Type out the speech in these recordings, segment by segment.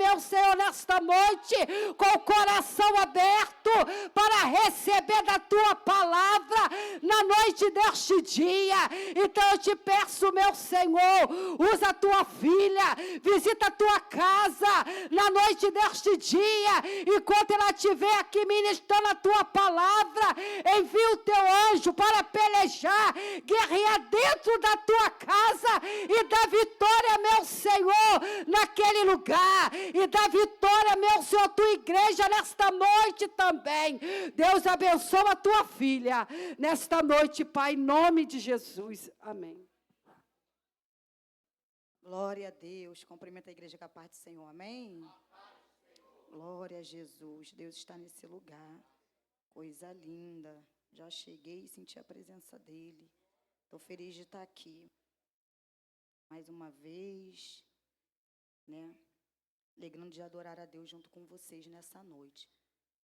meu Senhor, nesta noite, com o coração aberto para receber da tua palavra na noite deste dia. Então eu te peço, meu Senhor, usa a tua filha, visita a tua casa na noite deste dia, enquanto ela estiver aqui ministrando a tua palavra, envia o teu anjo para pelejar, guerrear dentro da tua casa e dar vitória, meu Senhor, naquele lugar, e dar vitória, meu Senhor, à tua igreja nesta noite também. Deus abençoa a tua filha nesta noite, Pai, em nome de Jesus. Amém. Glória a Deus. Cumprimenta a igreja com a paz do Senhor. Amém? Glória a Jesus. Deus está nesse lugar. Coisa linda. Já cheguei e senti a presença dEle. Estou feliz de estar aqui. Mais uma vez, né? Alegrando de adorar a Deus junto com vocês nessa noite.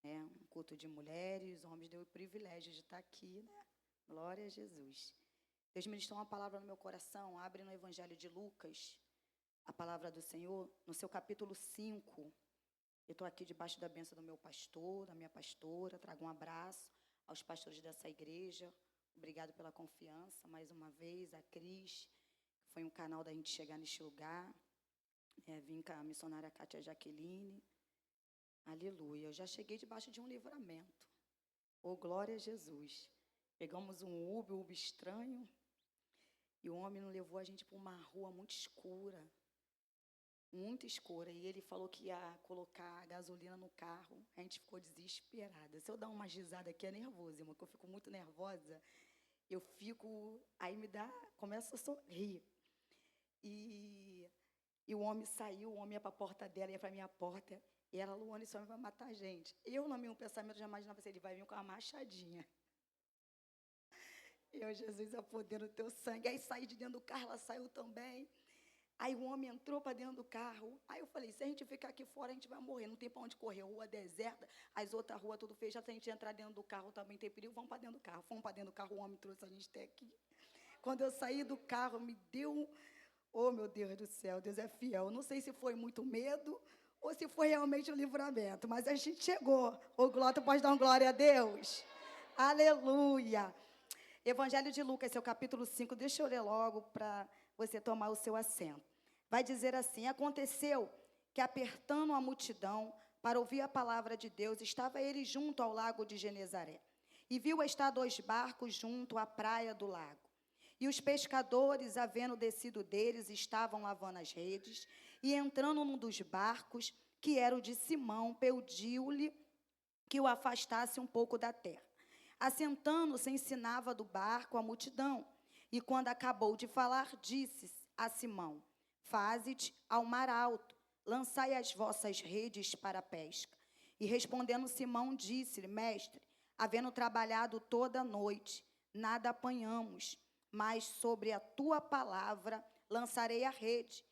Um culto de mulheres, homens, deu o privilégio de estar aqui, né? Glória a Jesus. Deus ministrou uma palavra no meu coração. Abre no Evangelho de Lucas, a palavra do Senhor, no seu capítulo 5. Eu estou aqui debaixo da bênção do meu pastor, da minha pastora. Trago um abraço aos pastores dessa igreja. Obrigado pela confiança, mais uma vez. A Cris, que foi um canal da gente chegar neste lugar. Vim com a missionária Cátia Jaqueline. Aleluia. Eu já cheguei debaixo de um livramento. Oh, glória a Jesus. Pegamos um Uber estranho. E o homem levou a gente para uma rua muito escura. Muito escura. E ele falou que ia colocar gasolina no carro. A gente ficou desesperada. Se eu dar uma risada aqui, é nervoso, irmão, que eu fico muito nervosa. Eu fico... Aí começa a sorrir. E o homem saiu, o homem ia para a porta dela, ia para a minha porta. E ela, Luana, esse homem vai matar a gente. Eu, no meu pensamento, já imaginava assim, ele vai vir com uma machadinha. Jesus, a poder no teu sangue. Aí saí de dentro do carro, ela saiu também. Aí o homem entrou para dentro do carro. Aí eu falei, se a gente ficar aqui fora, a gente vai morrer. Não tem para onde correr, rua deserta, as outras ruas tudo fechadas. Se a gente entrar dentro do carro também tem perigo, vamos para dentro do carro. Fomos para dentro do carro, o homem trouxe a gente até aqui. Quando eu saí do carro, me deu oh, meu Deus do céu, Deus é fiel. Não sei se foi muito medo ou se foi realmente um livramento, mas a gente chegou. Ô, glória, tu pode dar uma glória a Deus? Aleluia. Evangelho de Lucas, seu capítulo 5, deixa eu ler logo para você tomar o seu assento. Vai dizer assim, aconteceu que apertando a multidão para ouvir a palavra de Deus, estava ele junto ao lago de Genezaré. E viu estar 2 barcos junto à praia do lago. E os pescadores, havendo descido deles, estavam lavando as redes, e entrando num dos barcos, que era o de Simão, pediu-lhe que o afastasse um pouco da terra. Assentando-se, ensinava do barco a multidão. E quando acabou de falar, disse a Simão, faze-te ao mar alto, lançai as vossas redes para a pesca. E respondendo Simão, disse-lhe, mestre, havendo trabalhado toda a noite, nada apanhamos, mas sobre a tua palavra lançarei a rede.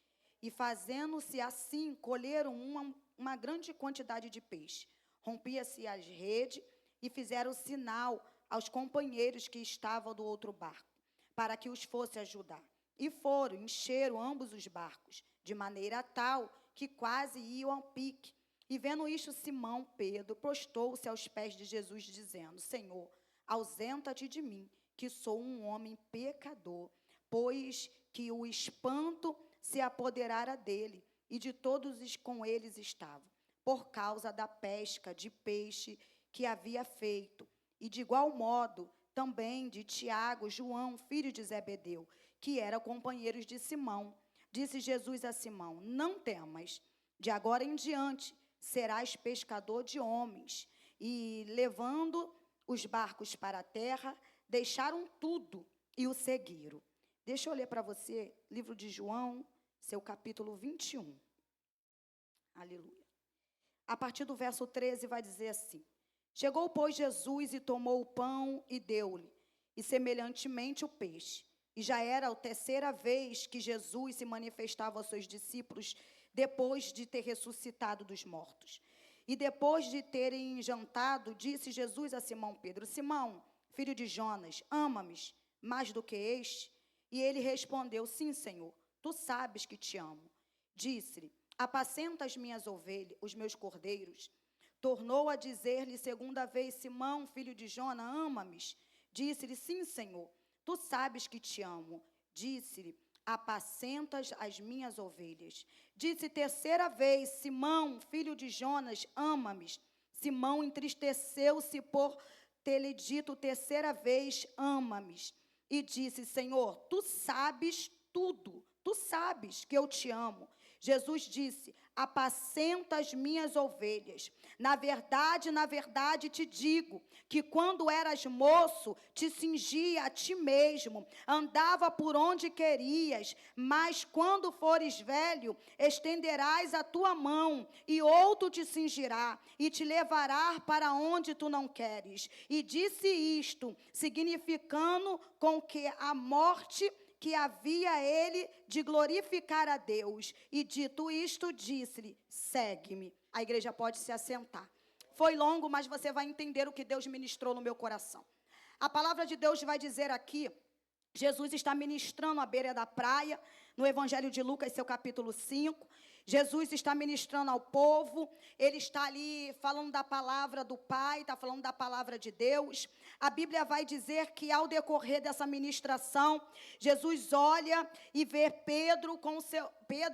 E fazendo-se assim, colheram uma grande quantidade de peixe. Rompia-se as redes e fizeram sinal aos companheiros que estavam do outro barco, para que os fosse ajudar. E foram, encheram ambos os barcos, de maneira tal que quase iam ao pique. E vendo isto, Simão Pedro prostou-se aos pés de Jesus, dizendo, Senhor, ausenta-te de mim, que sou um homem pecador, pois que o espanto se apoderara dele, e de todos os com eles estavam, por causa da pesca de peixe que havia feito, e de igual modo também de Tiago, João, filho de Zebedeu, que eram companheiros de Simão. Disse Jesus a Simão, não temas, de agora em diante serás pescador de homens. E levando os barcos para a terra, deixaram tudo e o seguiram. Deixa eu ler para você, livro de João, seu capítulo 21. Aleluia. A partir do verso 13 vai dizer assim, chegou, pois, Jesus e tomou o pão e deu-lhe, e semelhantemente o peixe. E já era a 3ª vez que Jesus se manifestava aos seus discípulos, depois de ter ressuscitado dos mortos. E depois de terem jantado, disse Jesus a Simão Pedro, Simão, filho de Jonas, ama-me mais do que este? E ele respondeu, sim, Senhor, tu sabes que te amo. Disse-lhe, apacenta as minhas ovelhas, os meus cordeiros. Tornou a dizer-lhe segunda vez: Simão, filho de Jona, ama-me? Disse-lhe: sim, Senhor, tu sabes que te amo. Disse-lhe: apacentas as minhas ovelhas. Disse terceira vez: Simão, filho de Jonas, ama-me? Simão entristeceu-se por ter-lhe dito terceira vez: ama-me. E disse: Senhor, tu sabes tudo, tu sabes que eu te amo. Jesus disse: apacenta as minhas ovelhas. Na verdade te digo, que quando eras moço, te cingia a ti mesmo, andava por onde querias, mas quando fores velho, estenderás a tua mão, e outro te cingirá, e te levará para onde tu não queres. E disse isto, significando com que a morte que havia ele de glorificar a Deus. E dito isto, disse-lhe: segue-me. A igreja pode se assentar. Foi longo, mas você vai entender o que Deus ministrou no meu coração. A palavra de Deus vai dizer aqui, Jesus está ministrando à beira da praia, no Evangelho de Lucas, seu capítulo 5. Jesus está ministrando ao povo, ele está ali falando da palavra do Pai, está falando da palavra de Deus. A Bíblia vai dizer que ao decorrer dessa ministração, Jesus olha e vê Pedro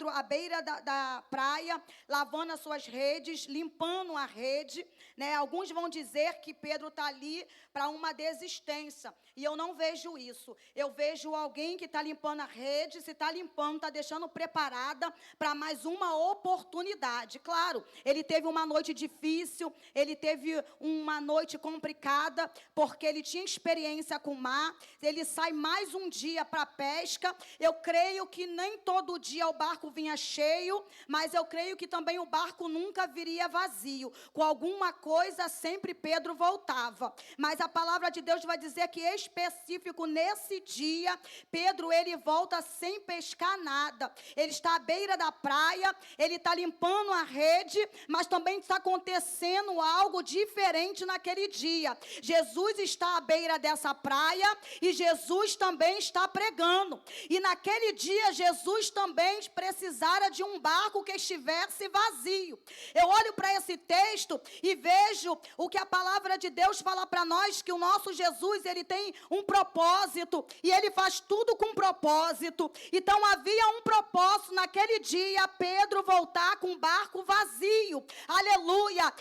à beira da praia, lavando as suas redes, limpando a rede, né? Alguns vão dizer que Pedro está ali para uma desistência, e eu não vejo isso. Eu vejo alguém que está limpando a rede, se está limpando, está deixando preparada para mais uma oportunidade. Claro, ele teve uma noite difícil, ele teve uma noite complicada, porque ele tinha experiência com o mar, ele sai mais um dia para a pesca. Eu creio que nem todo dia o barco vinha cheio, mas eu creio que também o barco nunca viria vazio. Com alguma coisa, sempre Pedro voltava. Mas a palavra de Deus vai dizer que, específico nesse dia, Pedro, ele volta sem pescar nada. Ele está à beira da praia, ele está limpando a rede, mas também está acontecendo algo diferente naquele dia. Jesus está à beira dessa praia e Jesus também está pregando. E naquele dia, Jesus também precisara de um barco que estivesse vazio. Eu olho para esse texto e vejo o que a palavra de Deus fala para nós, que o nosso Jesus, ele tem um propósito, e ele faz tudo com propósito. Então havia um propósito naquele dia, Pedro voltar com o barco vazio. Aleluia!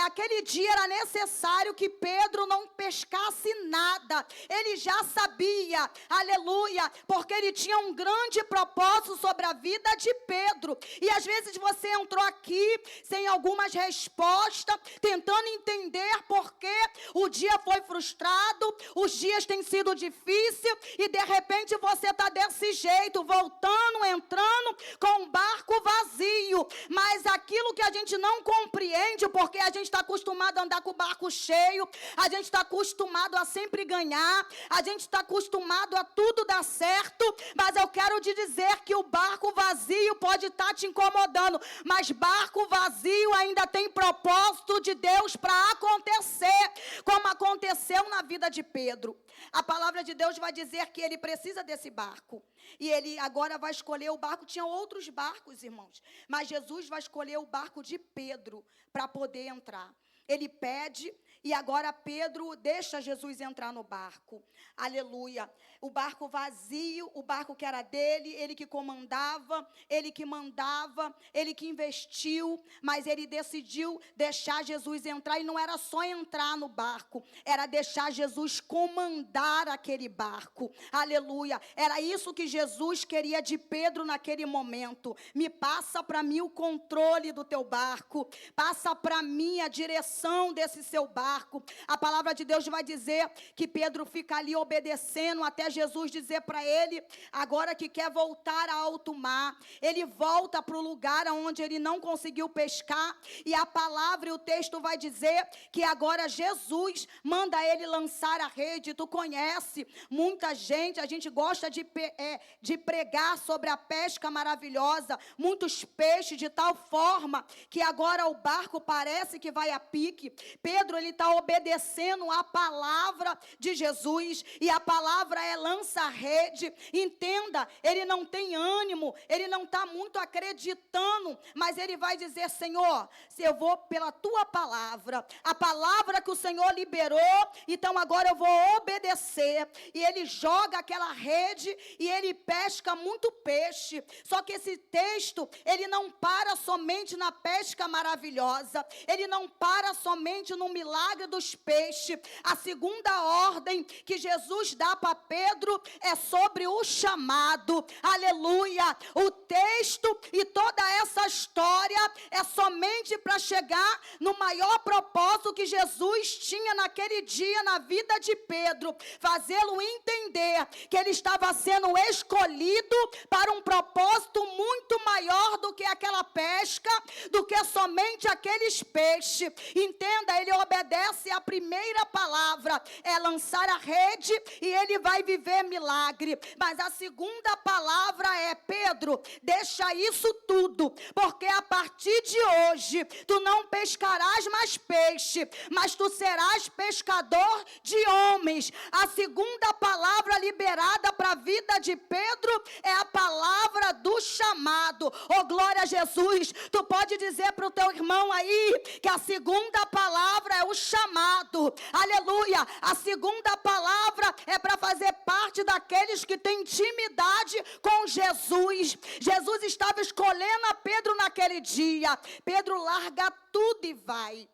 Aquele dia era necessário que Pedro não pescasse nada. Ele já sabia, aleluia, porque ele tinha um grande propósito sobre a vida de Pedro. E às vezes você entrou aqui sem algumas respostas, tentando entender por que o dia foi frustrado, os dias têm sido difíceis, e de repente você está desse jeito, voltando, entrando com o barco vazio. Mas aquilo que a gente não compreende, porque a gente está acostumado a andar com o barco cheio, a gente está acostumado a sempre ganhar, a gente está acostumado a tudo dar certo, mas eu quero te dizer que o barco vazio pode estar te incomodando, mas barco vazio ainda tem propósito de Deus para acontecer, como aconteceu na vida de Pedro. A palavra de Deus vai dizer que ele precisa desse barco, e ele agora vai escolher o barco. Tinha outros barcos, irmãos, mas Jesus vai escolher o barco de Pedro para poder entrar. Ele pede, e agora Pedro deixa Jesus entrar no barco. Aleluia. O barco vazio, o barco que era dele, ele que comandava, ele que mandava, ele que investiu, mas ele decidiu deixar Jesus entrar, e não era só entrar no barco, era deixar Jesus comandar aquele barco. Aleluia. Era isso que Jesus queria de Pedro naquele momento. Me passa para mim o controle do teu barco, passa para mim a direção desse seu barco. A palavra de Deus vai dizer que Pedro fica ali obedecendo até Jesus dizer para ele, agora que quer voltar a alto mar. Ele volta para o lugar onde ele não conseguiu pescar, e a palavra e o texto vai dizer que agora Jesus manda ele lançar a rede. Tu conhece muita gente, a gente gosta de pregar sobre a pesca maravilhosa, muitos peixes, de tal forma que agora o barco parece que vai a pique, fique. Pedro, ele está obedecendo a palavra de Jesus, e a palavra é lança a rede. Entenda, ele não tem ânimo, ele não está muito acreditando, mas ele vai dizer: Senhor, se eu vou pela tua palavra, a palavra que o Senhor liberou, então agora eu vou obedecer. E ele joga aquela rede e ele pesca muito peixe. Só que esse texto, ele não para somente na pesca maravilhosa, ele não para somente no milagre dos peixes. A segunda ordem que Jesus dá para Pedro é sobre o chamado. Aleluia! O texto e toda essa história é somente para chegar no maior propósito que Jesus tinha naquele dia na vida de Pedro, fazê-lo entender que ele estava sendo escolhido para um propósito muito maior do que aquela pesca, do que somente aqueles peixes. Entenda, ele obedece a primeira palavra, é lançar a rede, e ele vai viver milagre. Mas a segunda palavra é: Pedro, deixa isso tudo, porque a partir de hoje tu não pescarás mais peixe, mas tu serás pescador de homens. A segunda palavra liberada para a vida de Pedro é a palavra do chamado. Oh, glória a Jesus! Tu pode dizer para o teu irmão aí que a segunda palavra é o chamado. Aleluia! A segunda palavra é para fazer parte daqueles que têm intimidade com Jesus. Jesus estava escolhendo a Pedro naquele dia. Pedro larga tudo e vai.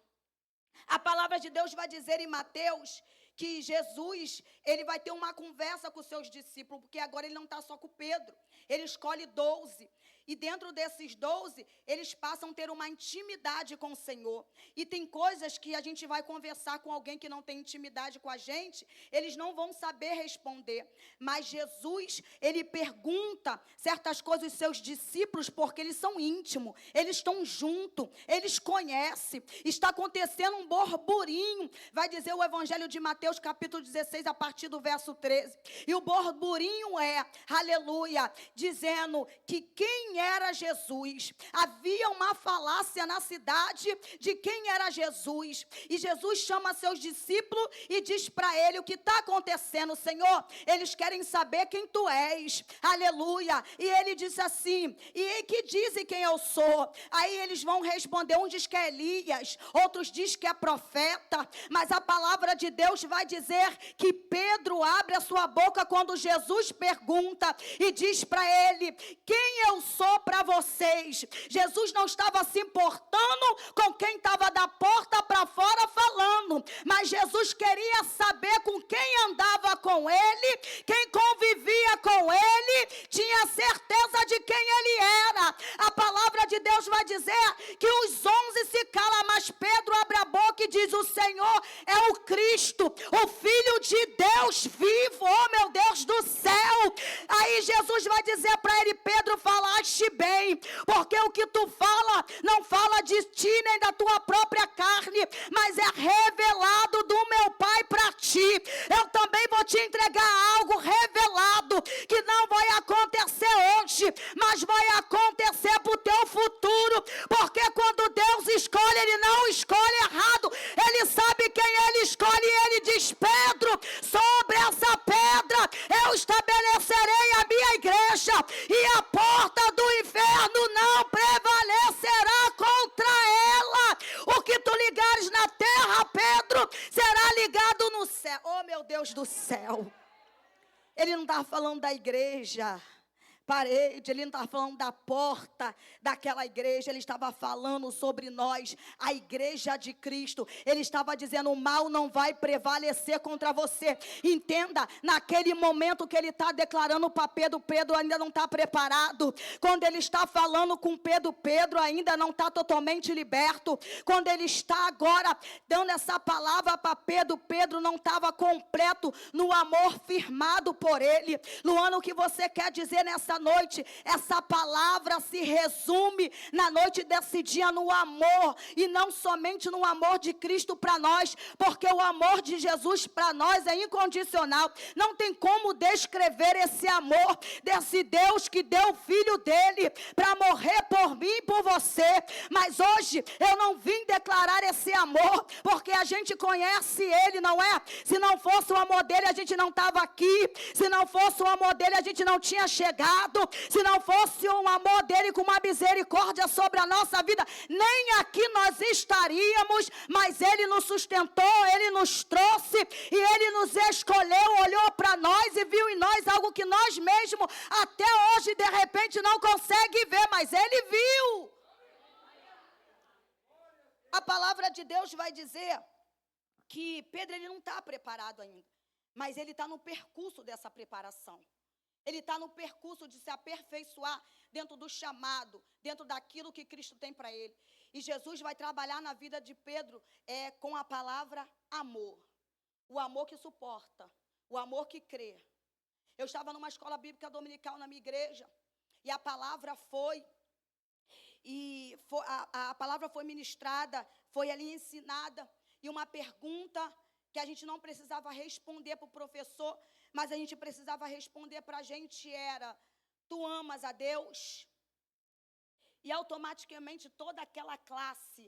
A palavra de Deus vai dizer em Mateus que Jesus, ele vai ter uma conversa com os seus discípulos, porque agora ele não está só com Pedro, ele escolhe 12. E dentro desses 12, eles passam a ter uma intimidade com o Senhor. E tem coisas que a gente vai conversar com alguém que não tem intimidade com a gente, eles não vão saber responder. Mas Jesus, ele pergunta certas coisas aos seus discípulos, porque eles são íntimos, eles estão juntos, eles conhecem. Está acontecendo um burburinho, vai dizer o Evangelho de Mateus, capítulo 16, a partir do verso 13. E o burburinho é, aleluia, dizendo que quem era Jesus. Havia uma falácia na cidade de quem era Jesus. E Jesus chama seus discípulos e diz para ele o que está acontecendo. Senhor, eles querem saber quem tu és. Aleluia. E ele disse assim: e que dizem quem eu sou? Aí eles vão responder, um diz que é Elias, outros diz que é profeta. Mas a palavra de Deus vai dizer que Pedro abre a sua boca quando Jesus pergunta e diz para ele: quem eu sou para vocês? Jesus não estava se importando com quem estava da porta para fora falando, mas Jesus queria saber com quem andava com ele, quem convivia com ele, tinha certeza de quem ele era. A palavra de Deus vai dizer que os 11 se calam, mas Pedro abre a boca e diz: o Senhor é o Cristo, o Filho de Deus vivo. Oh, meu Deus do céu! Aí Jesus vai dizer para ele: Pedro, falaste bem, porque o que tu fala, não fala de ti nem da tua própria carne, mas é revelado do meu Pai para ti. Eu também vou te entregar algo revelado, que não vai acontecer hoje, mas vai acontecer para o teu futuro, porque quando Deus escolhe, Ele não escolhe errado, Ele sabe quem Ele escolhe, e Ele diz: Pedro, sobre essa pedra eu estabelecerei a minha igreja, e a porta do inferno não prevalecerá contra ela. O que tu ligares na terra, Pedro, será ligado no céu. Oh, meu Deus do céu! Ele não está falando da igreja, parede, ele não estava falando da porta daquela igreja, ele estava falando sobre nós, a igreja de Cristo. Ele estava dizendo: o mal não vai prevalecer contra você. Entenda, naquele momento que ele está declarando para Pedro, Pedro ainda não está preparado. Quando ele está falando com Pedro, Pedro ainda não está totalmente liberto. Quando ele está agora dando essa palavra para Pedro, Pedro não estava completo no amor firmado por ele. Luana, o que você quer dizer nessa nessa noite, essa palavra se resume na noite desse dia no amor, e não somente no amor de Cristo para nós, porque o amor de Jesus para nós é incondicional. Não tem como descrever esse amor desse Deus que deu o Filho dele para morrer por mim e por você. Mas hoje eu não vim declarar esse amor, porque a gente conhece ele, não é? Se não fosse o amor dele, a gente não estava aqui. Se não fosse o amor dele, a gente não tinha chegado. Se não fosse o amor dele com uma misericórdia sobre a nossa vida, nem aqui nós estaríamos. Mas ele nos sustentou, ele nos trouxe e ele nos escolheu, olhou para nós e viu em nós algo que nós mesmos até hoje de repente não consegue ver, mas ele viu. A palavra de Deus vai dizer que Pedro ele não está preparado ainda, mas ele está no percurso dessa preparação. Ele está no percurso de se aperfeiçoar dentro do chamado, dentro daquilo que Cristo tem para ele. E Jesus vai trabalhar na vida de Pedro com a palavra amor. O amor que suporta, o amor que crê. Eu estava numa escola bíblica dominical na minha igreja, e a palavra a palavra foi ministrada, foi ali ensinada, e uma pergunta que a gente não precisava responder para o professor, mas a gente precisava responder para a gente era: tu amas a Deus? E automaticamente toda aquela classe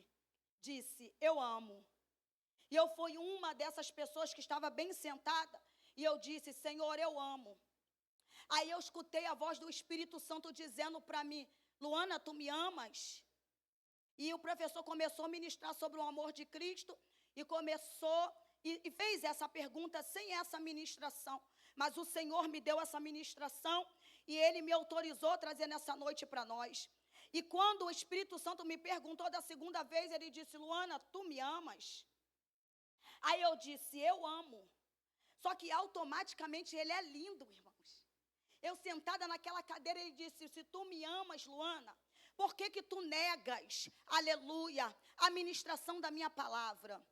disse: eu amo. E eu fui uma dessas pessoas que estava bem sentada, e eu disse: Senhor, eu amo. Aí eu escutei a voz do Espírito Santo dizendo para mim: Luana, tu me amas? E o professor começou a ministrar sobre o amor de Cristo, e começou, e fez essa pergunta sem essa ministração. Mas o Senhor me deu essa ministração, e Ele me autorizou a trazer nessa noite para nós. E quando o Espírito Santo me perguntou da segunda vez, Ele disse: Luana, tu me amas? Aí eu disse: eu amo. Só que automaticamente Ele é lindo, irmãos. Eu sentada naquela cadeira, Ele disse: se tu me amas, Luana, por que tu negas, aleluia, a ministração da minha palavra?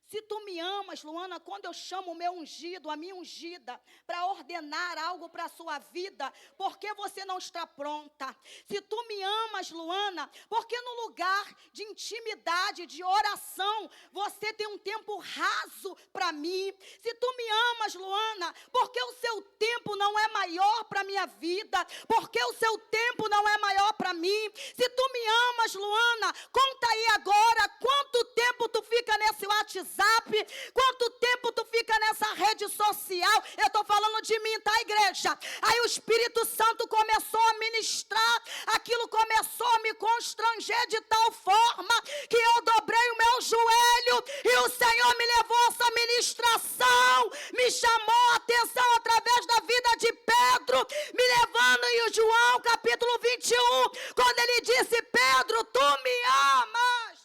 Se tu me amas, Luana, quando eu chamo o meu ungido, a minha ungida, para ordenar algo para a sua vida, por que você não está pronta? Se tu me amas, Luana, porque no lugar de intimidade, de oração, você tem um tempo raso para mim? Se tu me amas, Luana, porque o seu tempo não é maior para a minha vida? Porque o seu tempo não é maior para mim? Se tu me amas, Luana, conta aí agora quanto tempo tu fica nesse WhatsApp, quanto tempo tu fica nessa rede social. Eu estou falando de mim, tá, igreja? Aí o Espírito Santo começou a ministrar, aquilo começou a me constranger de tal forma que eu dobrei o meu joelho, e o Senhor me levou a essa ministração, me chamou a atenção através da vida de Pedro, me levando em João capítulo 21, quando ele disse: Pedro, tu me amas?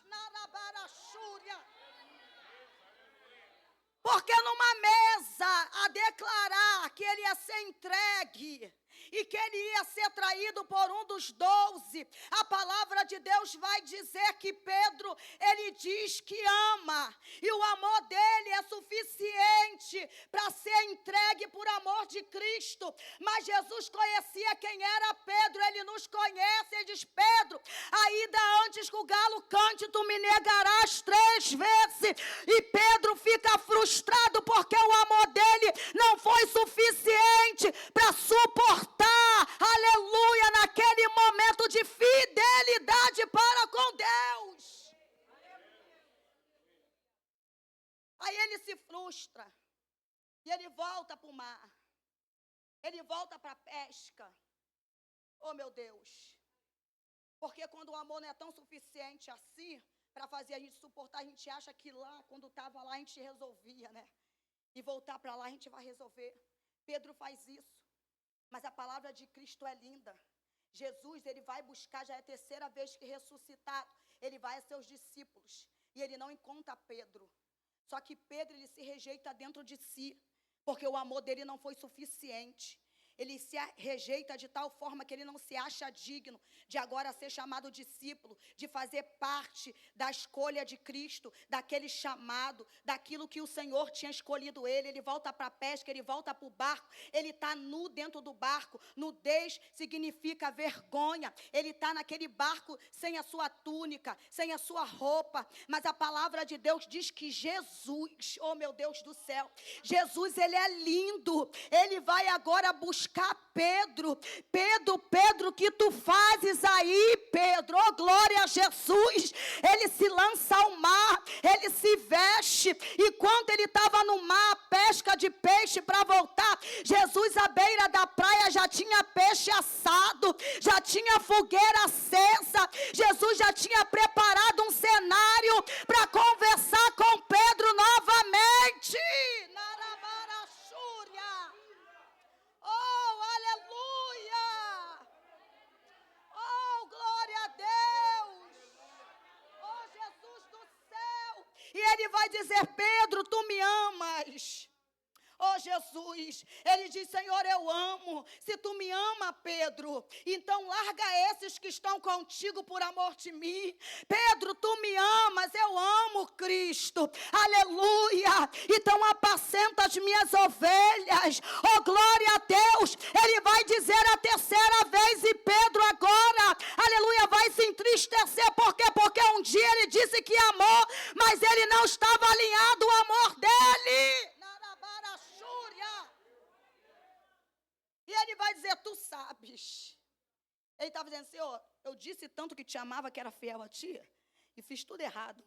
Porque numa mesa a declarar que ele ia ser entregue e que ele ia ser traído por um dos 12, a palavra de Deus vai dizer que Pedro, ele diz que ama, e o amor dele é suficiente para ser entregue por amor de Cristo. Mas Jesus conhecia quem era Pedro, ele nos conhece. Ele diz: Pedro, ainda antes que o galo cante, tu me negarás 3 vezes. E Pedro fica frustrado porque o amor dele não foi suficiente para suportar, aleluia, naquele momento de fidelidade para com Deus. Aí ele se frustra e ele volta para o mar, ele volta para a pesca. Oh, meu Deus, porque quando o amor não é tão suficiente assim para fazer a gente suportar, a gente acha que lá, quando estava lá, a gente resolvia, né? E voltar para lá a gente vai resolver. Pedro faz isso. Mas a palavra de Cristo é linda. Jesus, ele vai buscar, já é a 3ª vez que ressuscitado, ele vai a seus discípulos, e ele não encontra Pedro. Só que Pedro, ele se rejeita dentro de si, porque o amor dele não foi suficiente. ele se rejeita de tal forma que ele não se acha digno de agora ser chamado discípulo, de fazer parte da escolha de Cristo, daquele chamado, daquilo que o Senhor tinha escolhido ele. Ele volta para a pesca, ele volta para o barco, ele está nu dentro do barco. Nudez significa vergonha. Ele está naquele barco sem a sua túnica, sem a sua roupa, mas a palavra de Deus diz que Jesus, oh meu Deus do céu, Jesus, ele é lindo. Ele vai agora buscar Pedro. Pedro, o que tu fazes aí, Pedro? Oh, glória a Jesus. Ele se lança ao mar, ele se veste, e quando ele estava no mar, pesca de peixe para voltar, Jesus à beira da praia já tinha peixe assado, já tinha fogueira acesa, Jesus já tinha preparado um cenário para conversar com Pedro novamente. Oh, aleluia! Oh, glória a Deus! Oh, Jesus do céu! E ele vai dizer: Pedro, tu me amas? Oh, Jesus, ele diz: Senhor, eu amo. Se tu me ama, Pedro, então larga esses que estão contigo por amor de mim. Pedro, tu me amas, eu amo Cristo, aleluia. Então apacenta as minhas ovelhas. Oh, glória a Deus. Ele vai dizer a terceira vez, e Pedro agora, aleluia, vai se entristecer. Por quê? Porque um dia ele disse que amou, mas ele não estava alinhado ao amor dele. E ele vai dizer: tu sabes. Ele estava dizendo: Senhor, eu disse tanto que te amava, que era fiel a ti, e fiz tudo errado.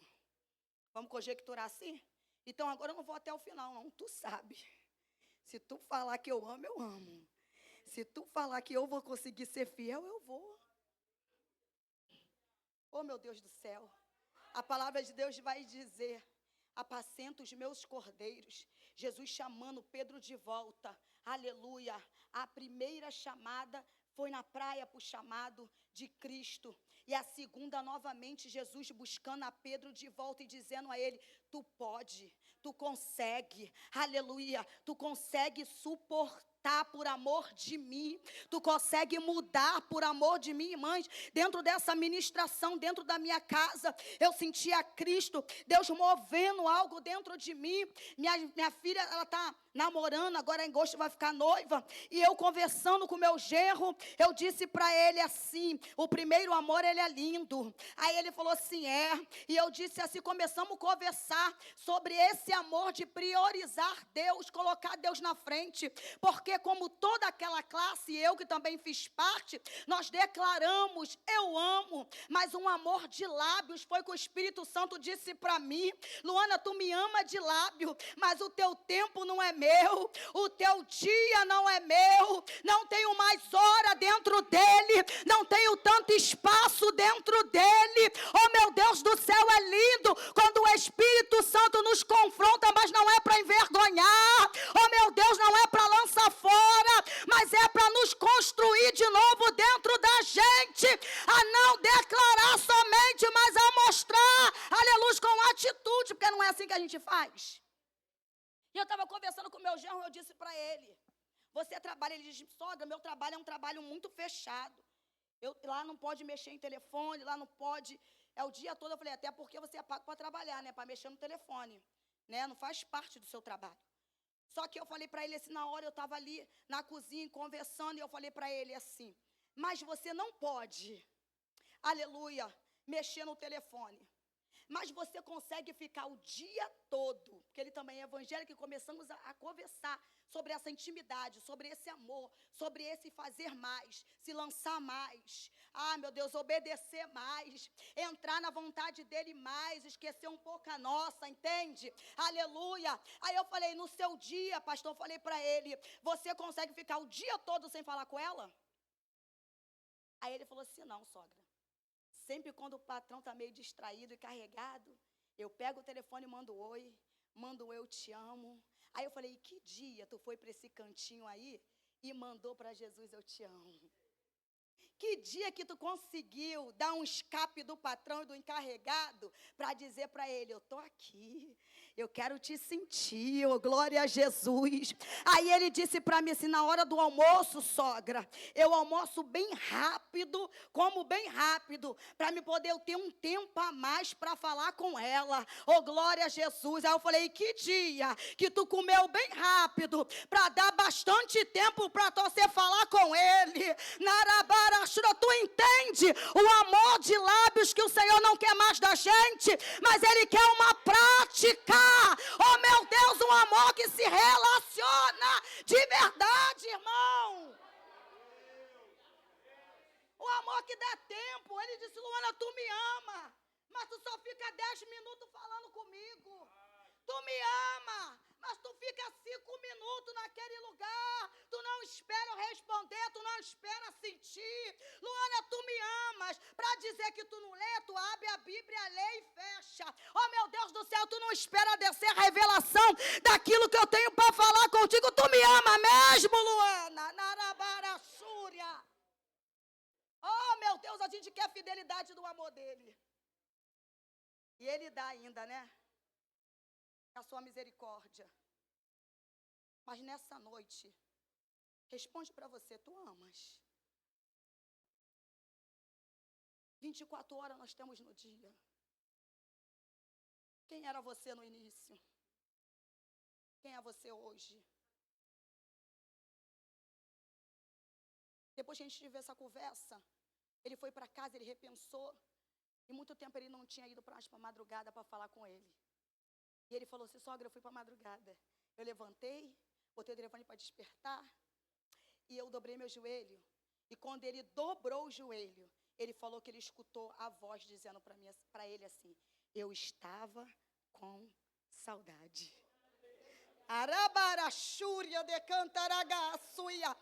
Vamos conjecturar assim? Então agora eu não vou até o final, não. Tu sabe. Se tu falar que eu amo, eu amo. Se tu falar que eu vou conseguir ser fiel, eu vou. Oh, meu Deus do céu. A palavra de Deus vai dizer: apacenta os meus cordeiros. Jesus chamando Pedro de volta. Aleluia. A primeira chamada foi na praia para o chamado de Cristo. E a segunda, novamente, Jesus buscando a Pedro de volta e dizendo a ele: tu pode, tu consegue, aleluia, tu consegue suportar por amor de mim, tu consegue mudar por amor de mim. Irmãs, dentro dessa ministração, dentro da minha casa, eu sentia Cristo, Deus movendo algo dentro de mim. Minha filha, ela está namorando, agora em agosto vai ficar noiva, e eu conversando com meu genro, eu disse para ele assim: o primeiro amor, ele é lindo. Aí ele falou assim: e eu disse assim, começamos a conversar sobre esse amor de priorizar Deus, colocar Deus na frente, porque como toda aquela classe, eu que também fiz parte, nós declaramos: eu amo, mas um amor de lábios. Foi que o Espírito Santo disse para mim: Luana, tu me ama de lábio, mas o teu tempo não é meu, o teu dia não é meu, não tenho mais hora dentro dele, não tenho tanto espaço dentro dele. Oh, meu Deus do céu, é lindo quando o Espírito Santo nos confronta, mas não é para envergonhar. Oh, meu Deus, não é para lançar fora, mas é para nos construir de novo dentro da gente, a não declarar somente, mas a mostrar, aleluia, com atitude, porque não é assim que a gente faz. E eu estava conversando com o meu genro, eu disse para ele: você trabalha? Ele diz: sogra, meu trabalho é um trabalho muito fechado. Lá não pode mexer em telefone, lá não pode, é o dia todo. Eu falei: até porque você é pago para trabalhar, né? Para mexer no telefone, né? Não faz parte do seu trabalho. Só que eu falei para ele assim, na hora eu estava ali na cozinha conversando, e eu falei para ele assim: mas você não pode, aleluia, mexer no telefone, mas você consegue ficar o dia todo, porque ele também é evangélico, e começamos a conversar sobre essa intimidade, sobre esse amor, sobre esse fazer mais, se lançar mais, meu Deus, obedecer mais, entrar na vontade dele mais, esquecer um pouco a nossa, entende? Aleluia. Aí eu falei: no seu dia, pastor, eu falei para ele: você consegue ficar o dia todo sem falar com ela? Aí ele falou assim: não, sogra. Sempre quando o patrão está meio distraído e carregado, eu pego o telefone e mando oi, mando eu te amo. Aí eu falei: que dia tu foi para esse cantinho aí e mandou para Jesus eu te amo? Que dia que tu conseguiu dar um escape do patrão e do encarregado para dizer para ele, eu estou aqui, eu quero te sentir, oh, glória a Jesus. Aí ele disse para mim assim, na hora do almoço, sogra, eu almoço bem rápido, como bem rápido, para me poder ter um tempo a mais para falar com ela, oh, glória a Jesus. Aí eu falei, que dia que tu comeu bem rápido, para dar bastante tempo para você falar com ele, Narabarachura, tu entende o amor de lábios que o Senhor não quer mais da gente, mas Ele quer uma prática, oh meu Deus, um amor que se relaciona de verdade, irmão. O amor que dá tempo. Ele disse, Luana, tu me ama, mas tu só fica 10 minutos falando comigo. Tu me ama, mas tu fica 5 minutos naquele lugar. Tu não espera eu responder, tu não espera sentir. Luana, tu me amas. Para dizer que tu não lê, tu abre a Bíblia, lê e fecha. Oh, meu Deus do céu, tu não espera descer a revelação daquilo que eu tenho para falar contigo. Tu me ama mesmo, Luana. Narabarachúria. Oh, meu Deus, a gente quer a fidelidade do amor dele. E ele dá ainda, né? A sua misericórdia. Mas nessa noite, responde para você, tu amas? 24 horas nós temos no dia. Quem era você no início? Quem é você hoje? Depois que a gente teve essa conversa, ele foi para casa, ele repensou. E muito tempo ele não tinha ido para a madrugada para falar com ele. E ele falou assim, sogra, eu fui para a madrugada. Eu levantei, botei o telefone para despertar. E eu dobrei meu joelho. E quando ele dobrou o joelho, ele falou que ele escutou a voz dizendo para ele assim, eu estava com saudade. Arabarachúria de cantaragaçuia.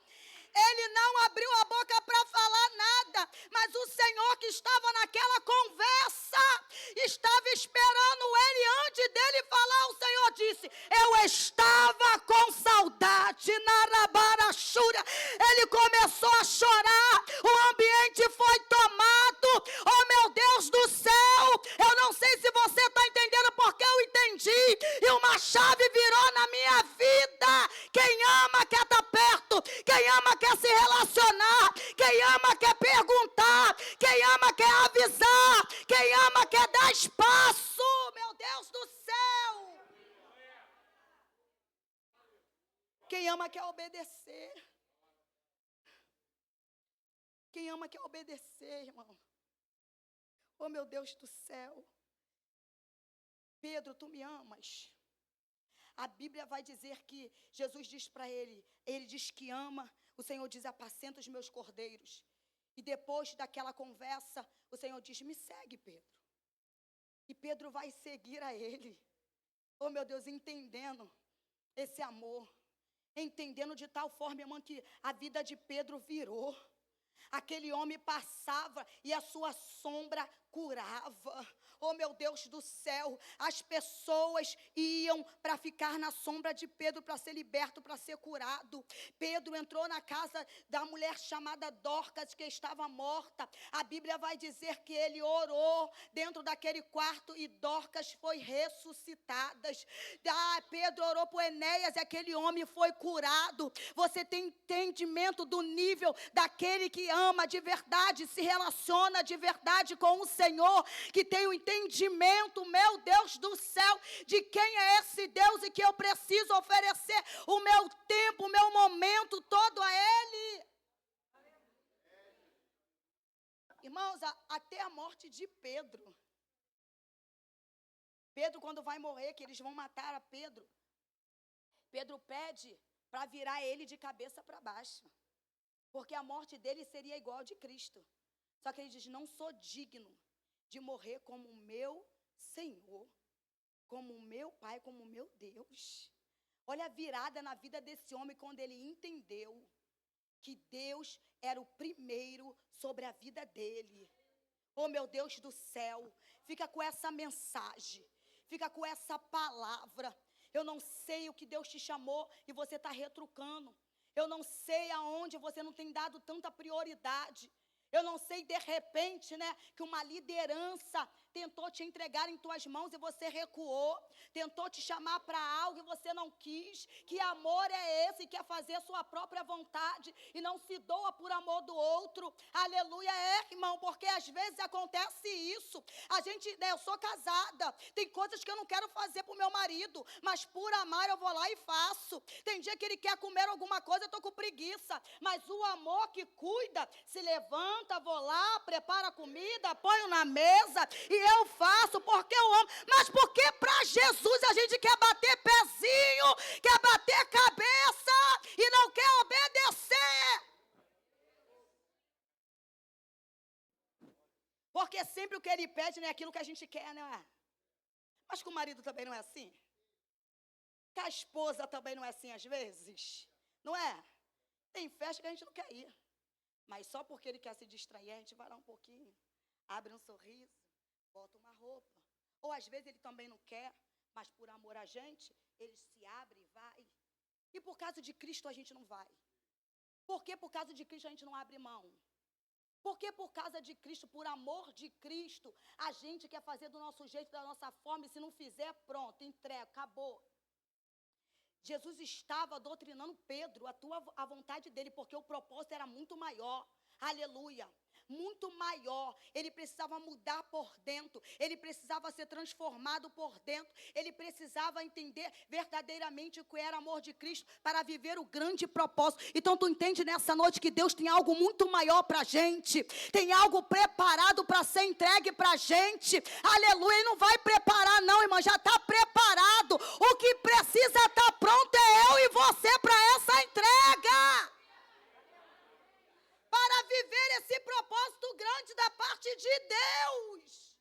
Ele não abriu a boca para falar nada, mas o Senhor que estava naquela conversa, estava esperando ele. Antes dele falar, o Senhor disse, eu estava com saudade, Narabarachúria. Ele começou a chorar, o ambiente foi tomado, oh meu Deus do céu, eu não sei se você está entendendo, porque eu entendi, e uma chave virou na minha vida. Quem ama quer estar perto, quem ama quer se relacionar, quem ama quer perguntar, quem ama quer avisar, quem ama quer dar espaço, meu Deus do céu. Quem ama quer obedecer. Quem ama quer obedecer, irmão. Oh, meu Deus do céu. Pedro, tu me amas? A Bíblia vai dizer que Jesus diz para ele diz que ama, o Senhor diz, apacenta os meus cordeiros. E depois daquela conversa, o Senhor diz, me segue, Pedro. E Pedro vai seguir a ele. Oh, meu Deus, entendendo esse amor. Entendendo de tal forma, irmã, que a vida de Pedro virou. Aquele homem passava e a sua sombra curava. Oh, meu Deus do céu, as pessoas iam para ficar na sombra de Pedro, para ser liberto, para ser curado. Pedro entrou na casa da mulher chamada Dorcas, que estava morta. A Bíblia vai dizer que ele orou dentro daquele quarto e Dorcas foi ressuscitada. Pedro orou por Enéas e aquele homem foi curado. Você tem entendimento do nível daquele que ama de verdade, se relaciona de verdade com o Senhor, que tem o entendimento, meu Deus do céu, de quem é esse Deus e que eu preciso oferecer o meu tempo, o meu momento todo a Ele. Irmãos, até a morte de Pedro. Pedro, quando vai morrer, que eles vão matar a Pedro, Pedro pede para virar ele de cabeça para baixo, porque a morte dele seria igual a de Cristo. Só que ele diz, não sou digno de morrer como o meu Senhor, como o meu Pai, como o meu Deus. Olha a virada na vida desse homem quando ele entendeu que Deus era o primeiro sobre a vida dele. Oh, meu Deus do céu, fica com essa mensagem, fica com essa palavra. Eu não sei o que Deus te chamou e você está retrucando. Eu não sei aonde você não tem dado tanta prioridade. Eu não sei, de repente, né, que uma liderança tentou te entregar em tuas mãos e você recuou. Tentou te chamar para algo e você não quis. Que amor é esse que quer fazer a sua própria vontade e não se doa por amor do outro? Aleluia, irmão, porque às vezes acontece isso. A gente, né, eu sou casada, tem coisas que eu não quero fazer para o meu marido, mas por amar eu vou lá e faço. Tem dia que ele quer comer alguma coisa, eu estou com preguiça, mas o amor que cuida, se levanta, vou lá, prepara a comida, ponho na mesa e eu faço porque eu amo. Mas porque para Jesus a gente quer bater pezinho, quer bater cabeça e não quer obedecer? Porque sempre o que ele pede não é aquilo que a gente quer, né? Mas com o marido também não é assim? Com a esposa também não é assim às vezes? Não é? Tem festa que a gente não quer ir. Mas só porque ele quer se distrair, a gente vai lá um pouquinho, abre um sorriso, bota uma roupa. Ou às vezes ele também não quer, mas por amor a gente, ele se abre e vai. E por causa de Cristo a gente não vai. Por que por causa de Cristo a gente não abre mão? Porque por causa de Cristo, por amor de Cristo, a gente quer fazer do nosso jeito, da nossa forma, e se não fizer, pronto, entrega, acabou. Jesus estava doutrinando Pedro, a vontade dele, porque o propósito era muito maior. Aleluia. Muito maior. Ele precisava mudar por dentro. Ele precisava ser transformado por dentro. Ele precisava entender verdadeiramente o que era amor de Cristo para viver o grande propósito. Então tu entende nessa noite que Deus tem algo muito maior para a gente. Tem algo preparado para ser entregue para a gente. Aleluia. Ele não vai preparar não, irmã. Já está preparado. O que precisa estar pronto é eu e você para essa entrega. Para viver esse propósito grande da parte de Deus.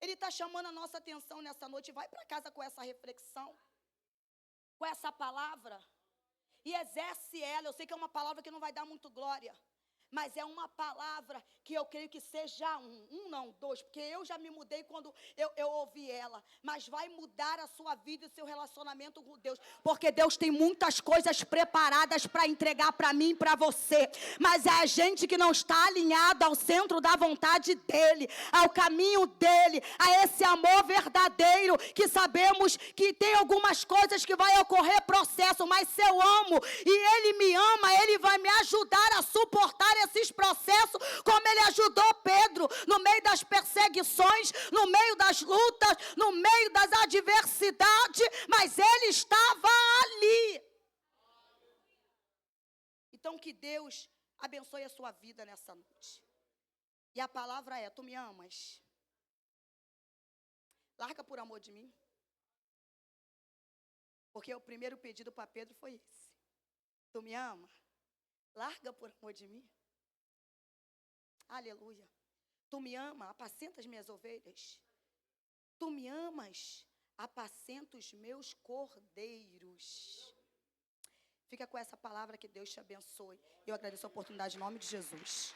Ele está chamando a nossa atenção nessa noite. Vai para casa com essa reflexão, com essa palavra, e exerce ela. Eu sei que é uma palavra que não vai dar muito glória, mas é uma palavra que eu creio que seja não, dois, porque eu já me mudei quando eu ouvi ela, mas vai mudar a sua vida e seu relacionamento com Deus, porque Deus tem muitas coisas preparadas para entregar para mim e para você, mas é a gente que não está alinhado ao centro da vontade dEle, ao caminho dEle, a esse amor verdadeiro, que sabemos que tem algumas coisas que vai ocorrer processo, mas se eu amo e Ele me ama, Ele vai me ajudar a suportar esses processos, como Ele ajudou Pedro, no meio das perseguições, no meio das lutas, no meio das adversidades, mas Ele estava ali. Então que Deus abençoe a sua vida nessa noite. E a palavra é: tu me amas? Larga por amor de mim. Porque o primeiro pedido para Pedro foi esse: tu me ama? Larga por amor de mim. Aleluia. Tu me ama, apacenta as minhas ovelhas. Tu me amas, apacenta os meus cordeiros. Fica com essa palavra, que Deus te abençoe. Eu agradeço a oportunidade em nome de Jesus.